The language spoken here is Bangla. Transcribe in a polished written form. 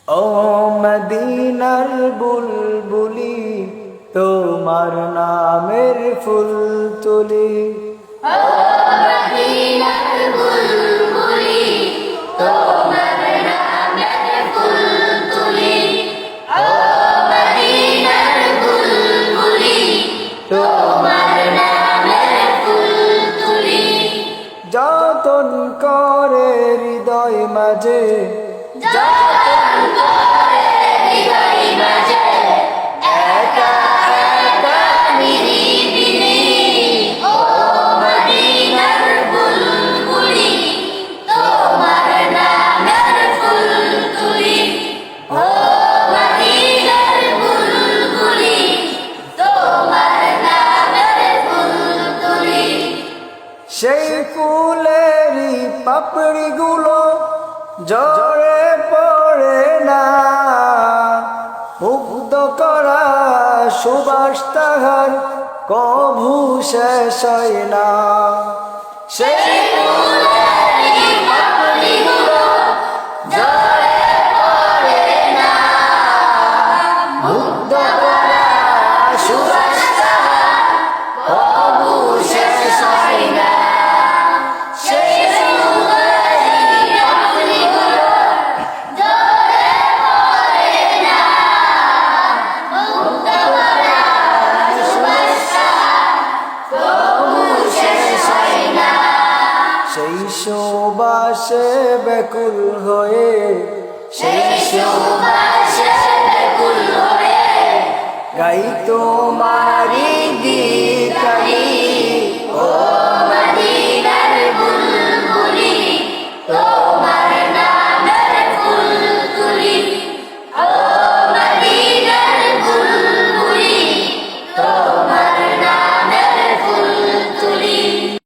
ও মদিনার বুলবুলি তোমার নামের ফুল তুলি ও মদিনার বুলবুলি তোমার নামের ফুল তুলি ও মদিনার বুলবুলি তোমার নামের ফুল তুলি যতন করে হৃদয় মাঝে যতন করে হৃদয় মাঝে একা একা নিরিবিলি ও মদিনার বুলবুলি তোমার নামের ফুল তুলি ও মদিনার বুলবুলি তোমার নামের ফুল তুলি সেই ফুলেরই পাপড়িগুলো ঝরে পড়ে না মুগ্ধ করা সুবাস তাহার কভু শেষ হয় না সেই ফুলেরই পাপড়িগুলো ঝরে পড়ে না মুগ্ধ করা সুবাস তাহার কভু শেষ হয় না সেই ফুলেরই পাপড়িগুলো ঝরে পড়ে না মুগ্ধ করা সুবাস তাহার কভু শেষ হয় না সেই সুবাসে ব্যাকুল হয়ে সেই সুবাসে ব্যাকুল হয়ে গাইতো